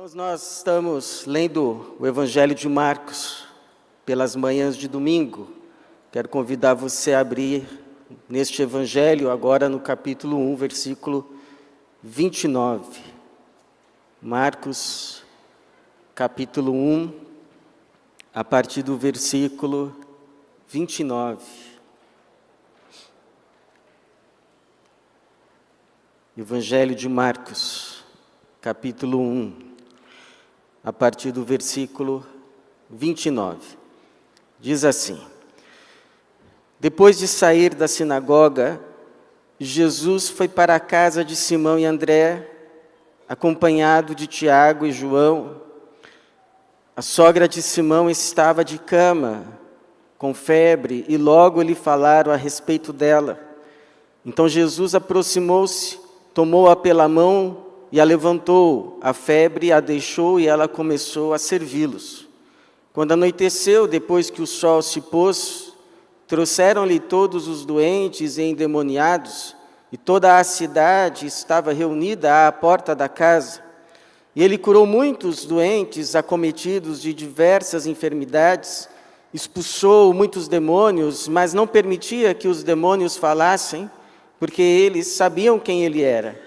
Irmãos, nós estamos lendo o Evangelho de Marcos pelas manhãs de domingo. Quero convidar você a abrir neste Evangelho, agora no capítulo 1, versículo 29. Marcos, capítulo 1, a partir do versículo 29. Evangelho de Marcos, capítulo 1. A partir do versículo 29. Diz assim: Depois de sair da sinagoga, Jesus foi para a casa de Simão e André, acompanhado de Tiago e João. A sogra de Simão estava de cama, com febre, e logo lhe falaram a respeito dela. Então Jesus aproximou-se, tomou-a pela mão e a levantou. A febre a deixou e ela começou a servi-los. Quando anoiteceu, depois que o sol se pôs, trouxeram-lhe todos os doentes e endemoniados, e toda a cidade estava reunida à porta da casa. E ele curou muitos doentes, acometidos de diversas enfermidades, expulsou muitos demônios, mas não permitia que os demônios falassem, porque eles sabiam quem ele era.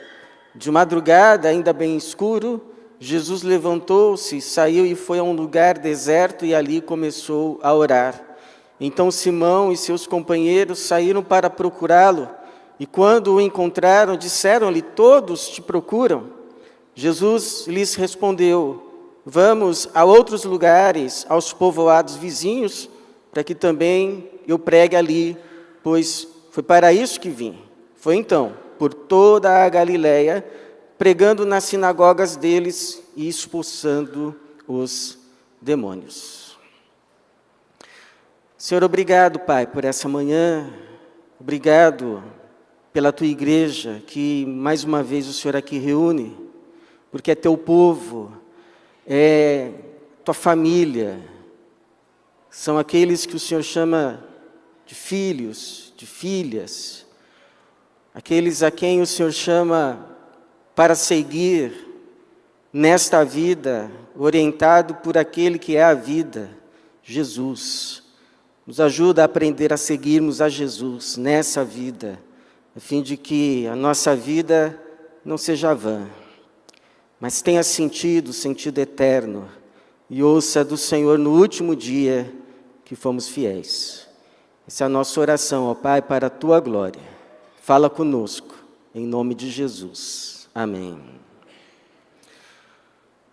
De madrugada, ainda bem escuro, Jesus levantou-se, saiu e foi a um lugar deserto e ali começou a orar. Então Simão e seus companheiros saíram para procurá-lo, e quando o encontraram, disseram-lhe: todos te procuram. Jesus lhes respondeu: vamos a outros lugares, aos povoados vizinhos, para que também eu pregue ali, pois foi para isso que vim. Foi então por toda a Galileia, pregando nas sinagogas deles e expulsando os demônios. Senhor, obrigado, Pai, por essa manhã. Obrigado pela Tua igreja, que mais uma vez o Senhor aqui reúne, porque é Teu povo, é Tua família, são aqueles que o Senhor chama de filhos, de filhas, aqueles a quem o Senhor chama para seguir nesta vida, orientado por aquele que é a vida, Jesus. Nos ajuda a aprender a seguirmos a Jesus nessa vida, a fim de que a nossa vida não seja vã, mas tenha sentido eterno, e ouça do Senhor no último dia que fomos fiéis. Essa é a nossa oração, ó Pai, para a Tua glória. Fala conosco, em nome de Jesus. Amém.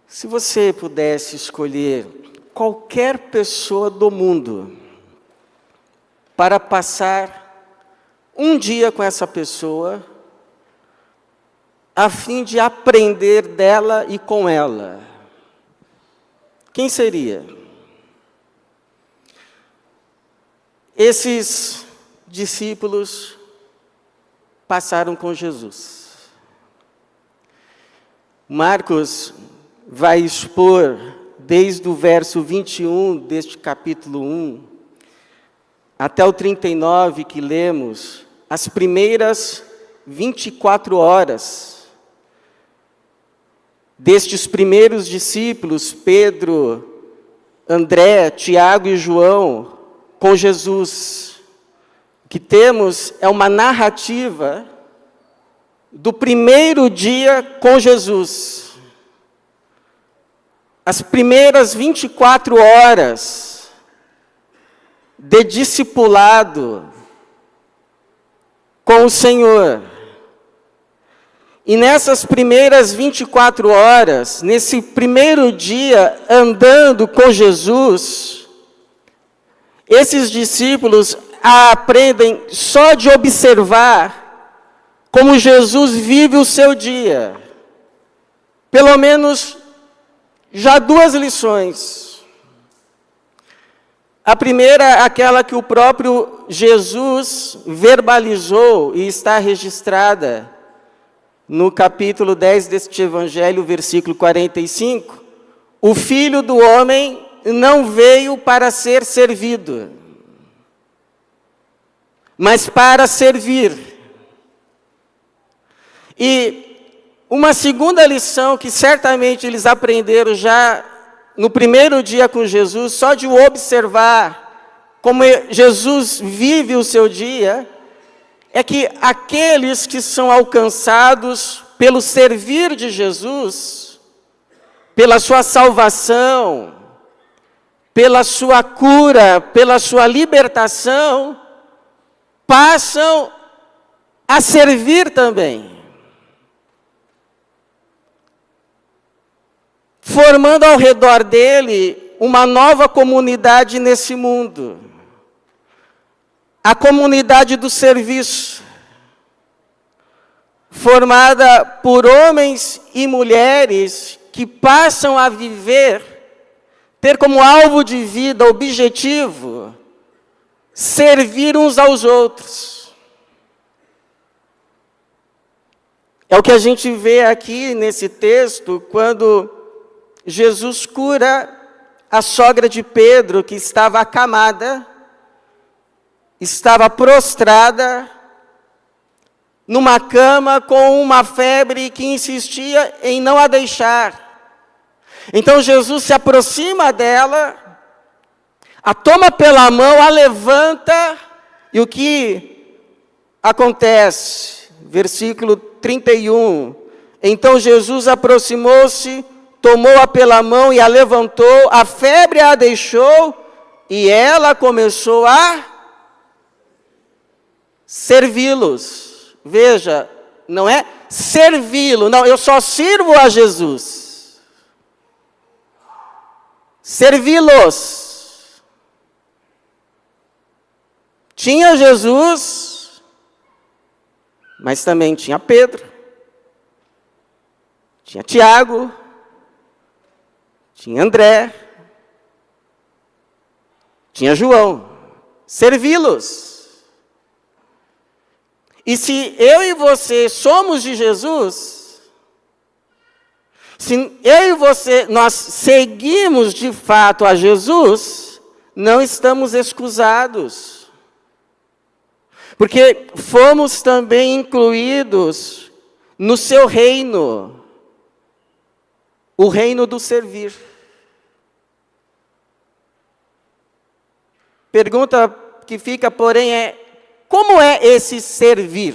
Se você pudesse escolher qualquer pessoa do mundo para passar um dia com essa pessoa, a fim de aprender dela e com ela, quem seria? Esses discípulos passaram com Jesus. Marcos vai expor, desde o verso 21 deste capítulo 1, até o 39 que lemos, as primeiras 24 horas destes primeiros discípulos, Pedro, André, Tiago e João, com Jesus. O que temos é uma narrativa do primeiro dia com Jesus. As primeiras 24 horas de discipulado com o Senhor. E nessas primeiras 24 horas, nesse primeiro dia andando com Jesus, esses discípulos aprendem só de observar como Jesus vive o seu dia. Pelo menos já duas lições. A primeira, aquela que o próprio Jesus verbalizou e está registrada no capítulo 10 deste Evangelho, versículo 45. O Filho do Homem não veio para ser servido, mas para servir. E Uma segunda lição que certamente eles aprenderam já no primeiro dia com Jesus, só de observar como Jesus vive o seu dia, é que aqueles que são alcançados pelo servir de Jesus, pela sua salvação, pela sua cura, pela sua libertação, passam a servir também, formando ao redor dele uma nova comunidade nesse mundo, a comunidade do serviço, formada por homens e mulheres que passam a viver, ter como alvo de vida, objetivo, servir uns aos outros. É o que a gente vê aqui nesse texto, quando Jesus cura a sogra de Pedro, que estava acamada, estava prostrada, numa cama com uma febre que insistia em não a deixar. Então Jesus se aproxima dela, a toma pela mão, a levanta, e o que acontece? Versículo 31. Então Jesus aproximou-se, tomou-a pela mão e a levantou, a febre a deixou, e ela começou a servi-los. Veja, não é servi-lo, não, eu só sirvo a Jesus. Servi-los. Tinha Jesus, mas também tinha Pedro, tinha Tiago, tinha André, tinha João. Servi-los. E se eu e você somos de Jesus, se eu e você, nós seguimos de fato a Jesus, não estamos excusados. Porque fomos também incluídos no seu reino, o reino do servir. Pergunta que fica, porém, é: como é esse servir?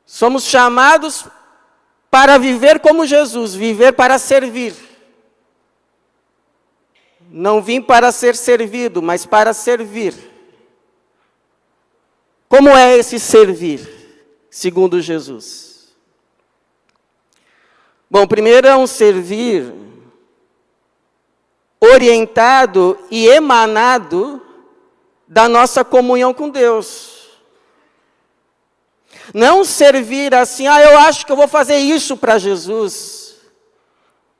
Somos chamados para viver como Jesus, viver para servir. Não vim para ser servido, mas para servir. Como é esse servir, segundo Jesus? Bom, primeiro é um servir orientado e emanado da nossa comunhão com Deus. Não servir assim, eu acho que eu vou fazer isso para Jesus.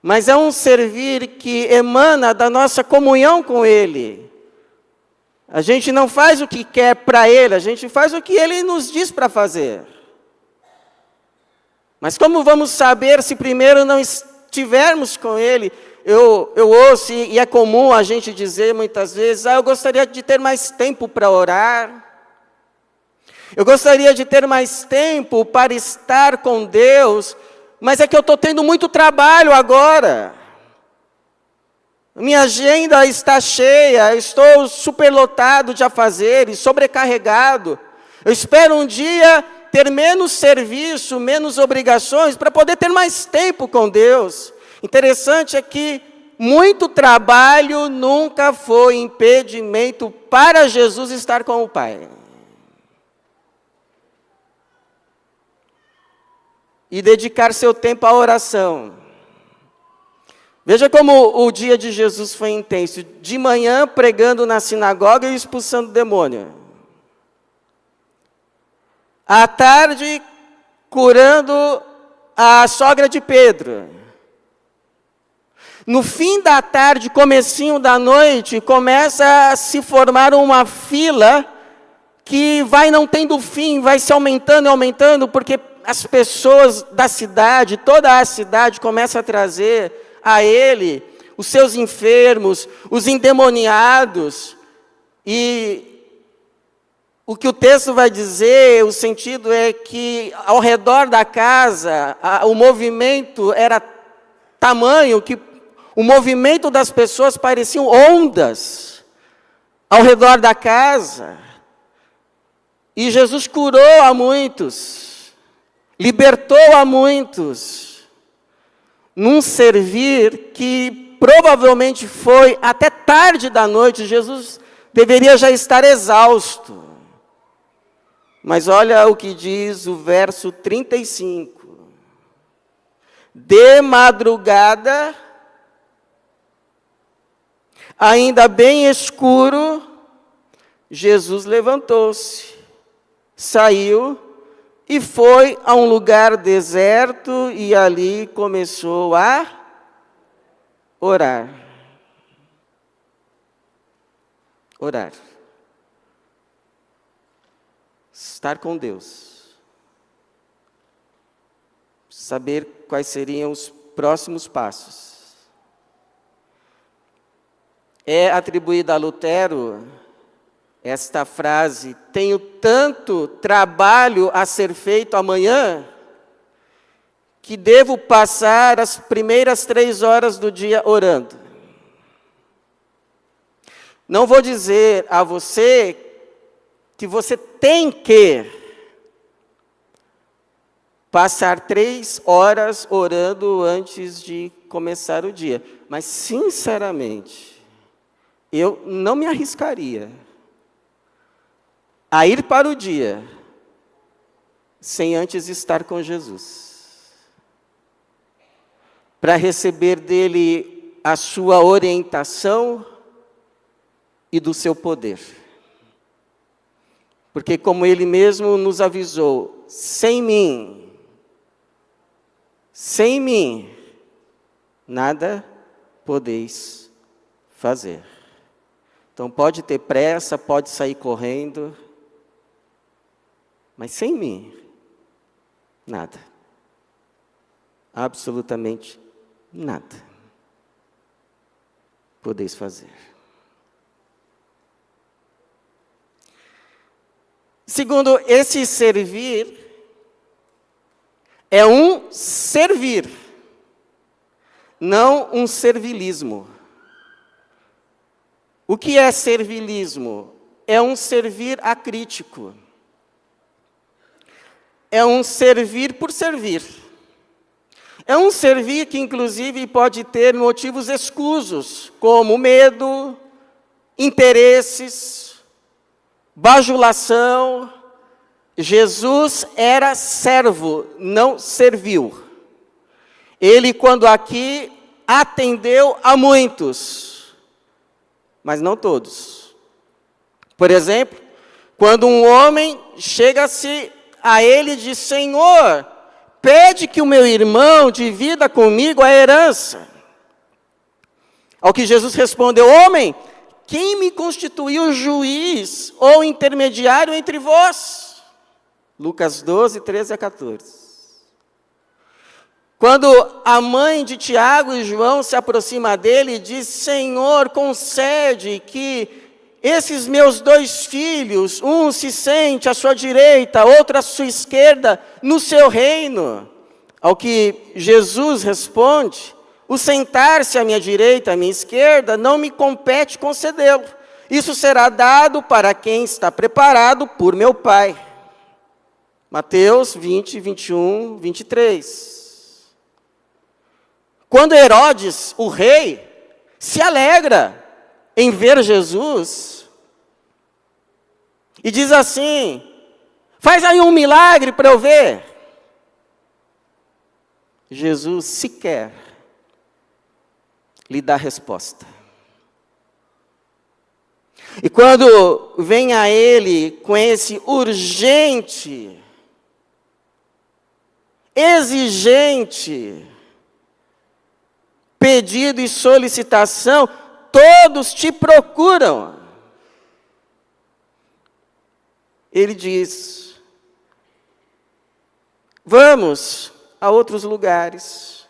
Mas é um servir que emana da nossa comunhão com Ele. A gente não faz o que quer para Ele, a gente faz o que Ele nos diz para fazer. Mas como vamos saber se primeiro não estivermos com Ele? Eu ouço, e é comum a gente dizer muitas vezes, eu gostaria de ter mais tempo para orar. Eu gostaria de ter mais tempo para estar com Deus, mas é que eu estou tendo muito trabalho agora. Minha agenda está cheia, eu estou superlotado de afazeres, sobrecarregado. Eu espero um dia ter menos serviço, menos obrigações, para poder ter mais tempo com Deus. Interessante é que muito trabalho nunca foi impedimento para Jesus estar com o Pai. E dedicar seu tempo à oração. Veja como o dia de Jesus foi intenso. De manhã, pregando na sinagoga e expulsando o demônio. À tarde, curando a sogra de Pedro. No fim da tarde, comecinho da noite, começa a se formar uma fila que vai não tendo fim, vai se aumentando e aumentando, porque as pessoas da cidade, toda a cidade começa a trazer a ele os seus enfermos, os endemoniados, e O que o texto vai dizer, o sentido é que ao redor da casa, o movimento era tamanho que o movimento das pessoas pareciam ondas ao redor da casa. E Jesus curou a muitos, libertou a muitos, num servir que provavelmente foi até tarde da noite. Jesus deveria já estar exausto. Mas olha o que diz o verso 35. De madrugada, ainda bem escuro, Jesus levantou-se, saiu e foi a um lugar deserto e ali começou a orar. Orar. Estar com Deus. Saber quais seriam os próximos passos. É atribuída a Lutero esta frase: tenho tanto trabalho a ser feito amanhã, que devo passar as primeiras 3 horas do dia orando. Não vou dizer a você que você tem que passar 3 horas orando antes de começar o dia. Mas, sinceramente, eu não me arriscaria a ir para o dia sem antes estar com Jesus, para receber dele a sua orientação e do seu poder. Porque, como ele mesmo nos avisou, sem mim, nada podeis fazer. Então pode ter pressa, pode sair correndo, mas sem mim, nada. Absolutamente nada podeis fazer. Segundo, esse servir é um servir, não um servilismo. O que é servilismo? É um servir acrítico. É um servir por servir. É um servir que, inclusive, pode ter motivos escusos, como medo, interesses, bajulação. Jesus era servo, não serviu. Ele, quando aqui, atendeu a muitos, mas não todos. Por exemplo, quando um homem chega-se a ele e diz: Senhor, pede que o meu irmão divida comigo a herança. Ao que Jesus respondeu: homem, quem me constituiu juiz ou intermediário entre vós? Lucas 12, 13 a 14. Quando a mãe de Tiago e João se aproxima dele e diz: Senhor, concede que esses meus 2 filhos, um se sente à sua direita, outro à sua esquerda, no seu reino. Ao que Jesus responde: o sentar-se à minha direita, à minha esquerda, não me compete concedê-lo. Isso será dado para quem está preparado por meu Pai. Mateus 20, 21, 23. Quando Herodes, o rei, se alegra em ver Jesus e diz assim: faz aí um milagre para eu ver. Jesus sequer lhe dá resposta. E quando vem a ele com esse urgente, exigente pedido e solicitação, todos te procuram. Ele diz: vamos a outros lugares,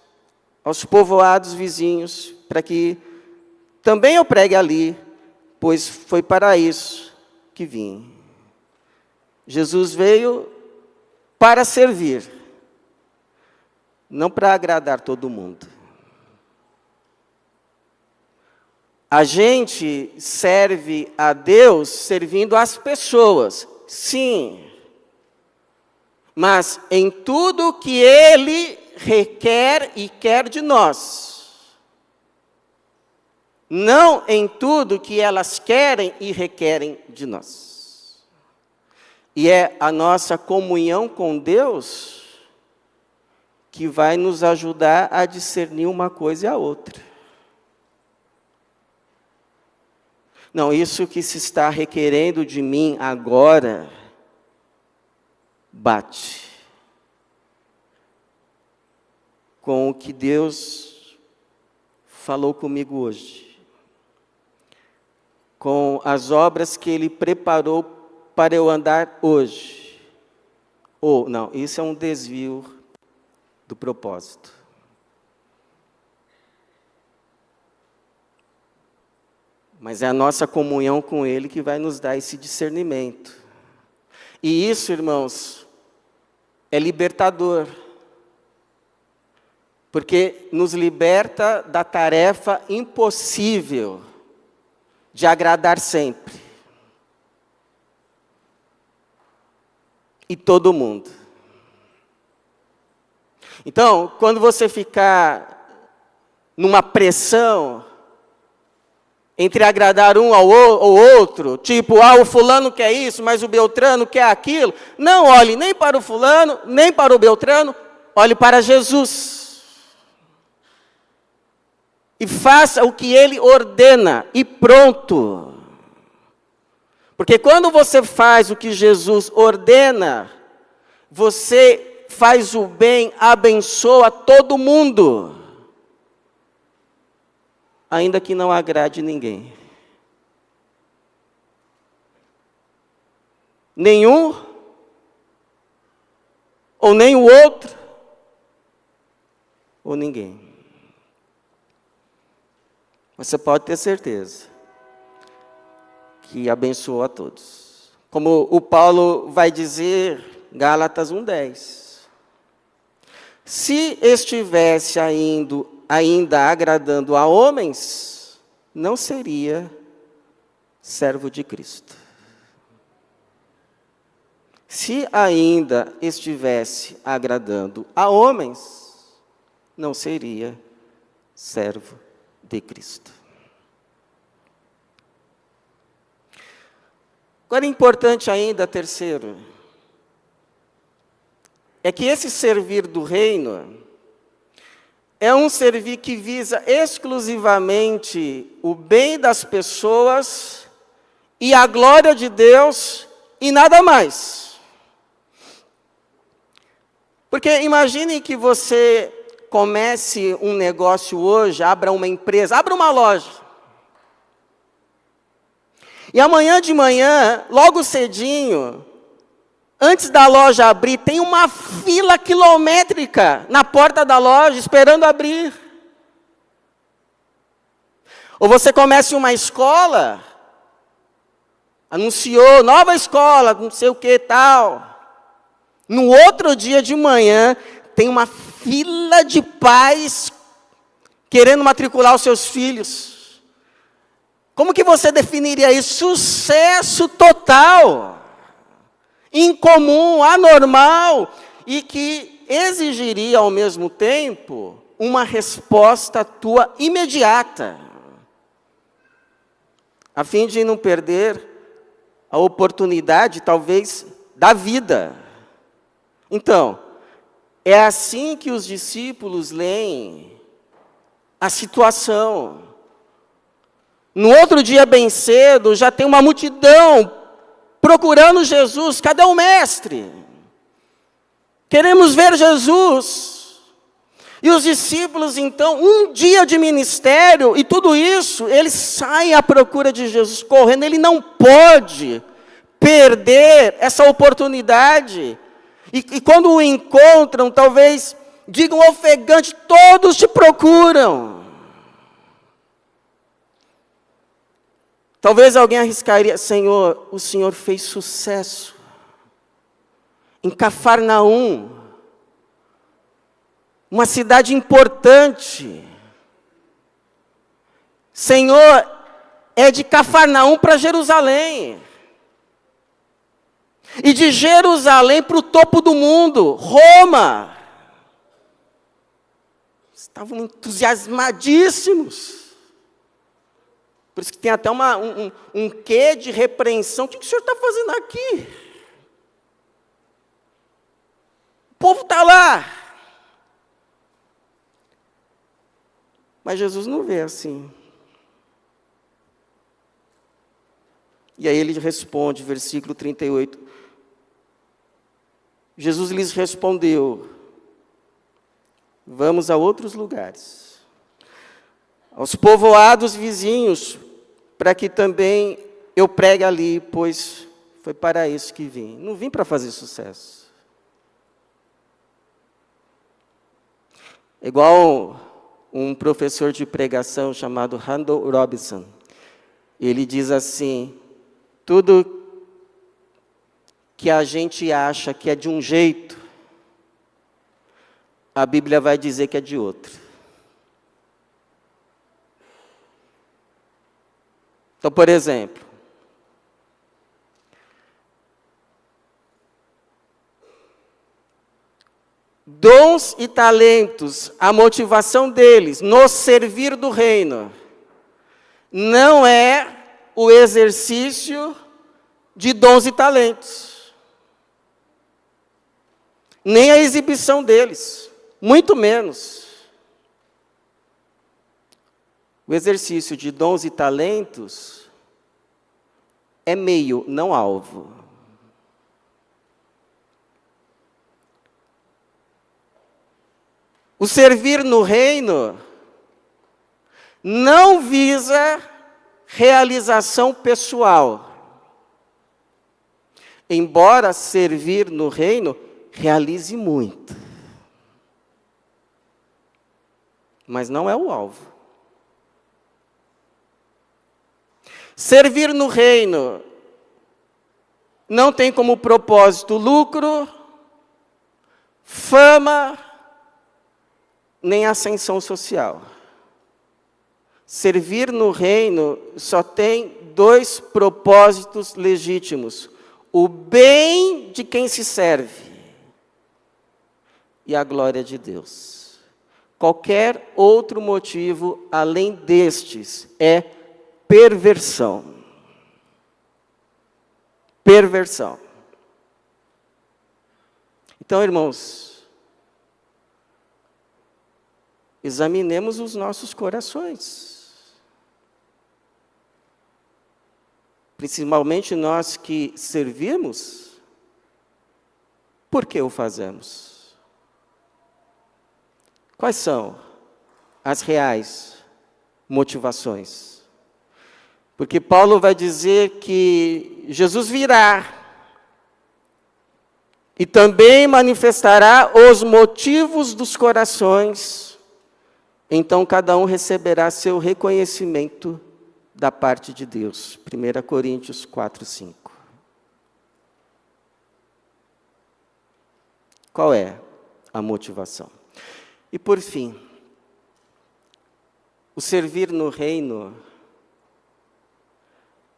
aos povoados vizinhos, para que também eu pregue ali, pois foi para isso que vim. Jesus veio para servir, não para agradar todo mundo. A gente serve a Deus servindo as pessoas, sim. Mas em tudo que Ele requer e quer de nós. Não em tudo que elas querem e requerem de nós. E é a nossa comunhão com Deus que vai nos ajudar a discernir uma coisa e a outra. Não, isso que se está requerendo de mim agora, bate com o que Deus falou comigo hoje, com as obras que Ele preparou para eu andar hoje. Ou, não, isso é um desvio do propósito. Mas é a nossa comunhão com Ele que vai nos dar esse discernimento. E isso, irmãos, é libertador. Porque nos liberta da tarefa impossível de agradar sempre. E todo mundo. Então, quando você ficar numa pressão entre agradar um ao outro, tipo, o fulano quer isso, mas o Beltrano quer aquilo, não olhe nem para o fulano, nem para o Beltrano, olhe para Jesus. E faça o que Ele ordena, e pronto. Porque quando você faz o que Jesus ordena, você faz o bem, abençoa todo mundo. Ainda que não agrade ninguém. Nenhum, ou nem o outro, ou ninguém. Você pode ter certeza que abençoou a todos. Como o Paulo vai dizer, Gálatas 1:10. Se estivesse ainda agradando a homens, não seria servo de Cristo. Se ainda estivesse agradando a homens, não seria servo de Cristo. Agora, importante ainda, terceiro, é que esse servir do reino é um servir que visa exclusivamente o bem das pessoas e a glória de Deus e nada mais. Porque imagine que você comece um negócio hoje, abra uma empresa, abra uma loja. E amanhã de manhã, logo cedinho, antes da loja abrir, tem uma fila quilométrica na porta da loja, esperando abrir. Ou você começa uma escola, anunciou, nova escola, não sei o que tal. No outro dia de manhã, tem uma fila de pais querendo matricular os seus filhos. Como que você definiria isso? Sucesso total. Incomum, anormal, e que exigiria ao mesmo tempo uma resposta tua imediata, a fim de não perder a oportunidade, talvez, da vida. Então, é assim que os discípulos leem a situação. No outro dia, bem cedo, já tem uma multidão procurando Jesus. Cadê o mestre? Queremos ver Jesus. E os discípulos, então, um dia de ministério e tudo isso, eles saem à procura de Jesus, correndo. Ele não pode perder essa oportunidade. E quando o encontram, talvez digam ofegante, todos te procuram. Talvez alguém arriscaria, Senhor, o Senhor fez sucesso. em Cafarnaum, uma cidade importante. Senhor, é de Cafarnaum para Jerusalém. E de Jerusalém para o topo do mundo, Roma. Estavam entusiasmadíssimos. Por isso que tem até um quê de repreensão. O que o senhor está fazendo aqui? O povo está lá. Mas Jesus não vê assim. E aí ele responde, versículo 38. Jesus lhes respondeu: vamos a outros lugares, aos povoados vizinhos, para que também eu pregue ali, pois foi para isso que vim. Não vim para fazer sucesso. Igual um professor de pregação chamado Randall Robinson. Ele diz assim: tudo que a gente acha que é de um jeito, a Bíblia vai dizer que é de outro. Então, por exemplo, dons e talentos, a motivação deles no servir do reino, não é o exercício de dons e talentos. Nem a exibição deles, muito menos. O exercício de dons e talentos é meio, não alvo. O servir no reino não visa realização pessoal. Embora servir no reino realize muito. Mas não é o alvo. Servir no reino não tem como propósito lucro, fama, nem ascensão social. Servir no reino só tem dois propósitos legítimos: o bem de quem se serve e a glória de Deus. Qualquer outro motivo além destes é perversão. Perversão. Então, irmãos, examinemos os nossos corações. Principalmente nós que servimos, por que o fazemos? Quais são as reais motivações? Porque Paulo vai dizer que Jesus virá e também manifestará os motivos dos corações. Então cada um receberá seu reconhecimento da parte de Deus. 1 Coríntios 4:5. Qual é a motivação? E por fim, o servir no reino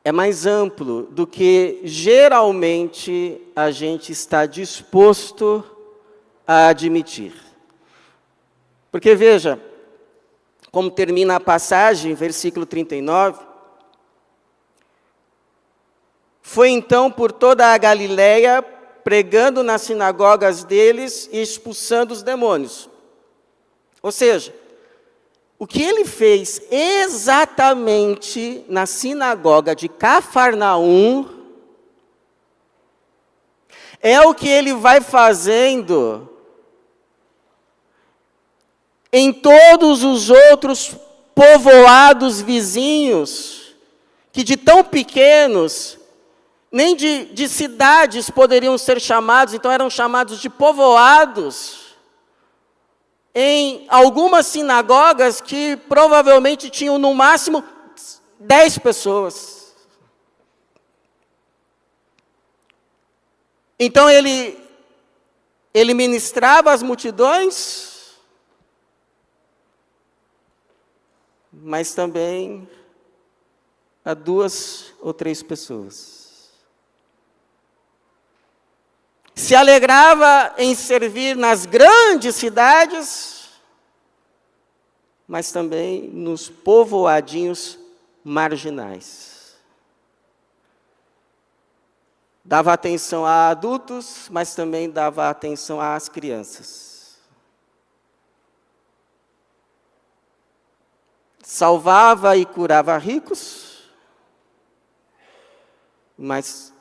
é mais amplo do que geralmente a gente está disposto a admitir. Porque veja, como termina a passagem, versículo 39, foi então por toda a Galileia, pregando nas sinagogas deles e expulsando os demônios. Ou seja, o que ele fez exatamente na sinagoga de Cafarnaum é o que ele vai fazendo em todos os outros povoados vizinhos, que de tão pequenos, nem de cidades poderiam ser chamados, então eram chamados de povoados, em algumas sinagogas que provavelmente tinham no máximo 10 pessoas. Então ele Ele ministrava às multidões, mas também a 2 ou 3 pessoas. Se alegrava em servir nas grandes cidades, mas também nos povoadinhos marginais. Dava atenção a adultos, mas também dava atenção às crianças. Salvava e curava ricos, mas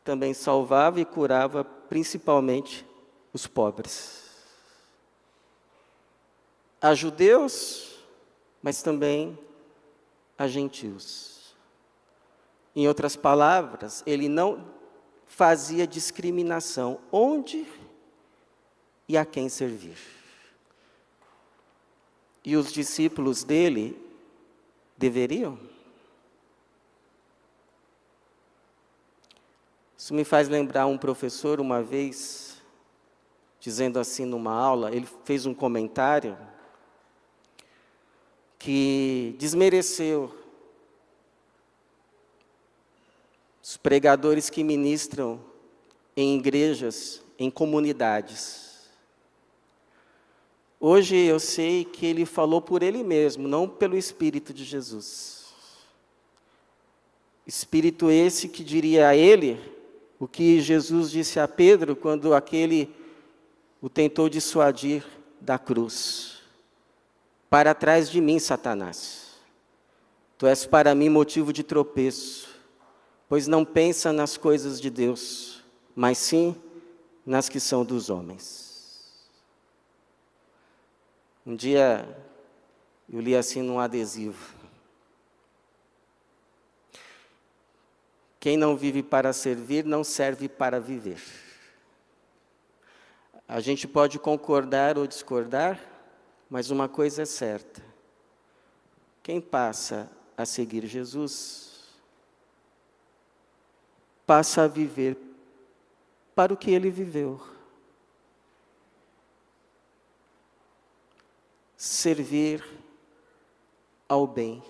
também salvava e curava principalmente os pobres. A judeus, mas também a gentios. Em outras palavras, ele não fazia discriminação onde e a quem servir. E os discípulos dele deveriam? Isso me faz lembrar um professor, uma vez, dizendo assim numa aula, ele fez um comentário que desmereceu os pregadores que ministram em igrejas, em comunidades. Hoje eu sei que ele falou por ele mesmo, não pelo Espírito de Jesus. Espírito esse que diria a ele o que Jesus disse a Pedro quando aquele o tentou dissuadir da cruz. Para trás de mim, Satanás. Tu és para mim motivo de tropeço, pois não pensa nas coisas de Deus, mas sim nas que são dos homens. Um dia eu li assim num adesivo: quem não vive para servir, não serve para viver. A gente pode concordar ou discordar, mas uma coisa é certa: quem passa a seguir Jesus, passa a viver para o que ele viveu. Servir ao bem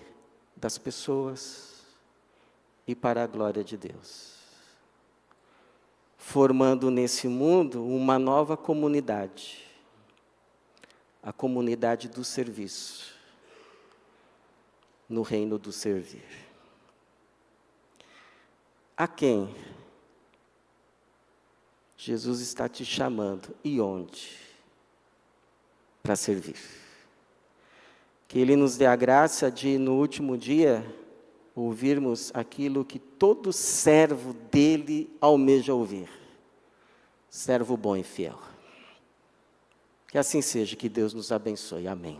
das pessoas e para a glória de Deus. Formando nesse mundo uma nova comunidade, a comunidade do serviço, no reino do servir. A quem Jesus está te chamando e onde para servir? Que Ele nos dê a graça de, no último dia, ouvirmos aquilo que todo servo dele almeja ouvir. Servo bom e fiel. Que assim seja, que Deus nos abençoe. Amém.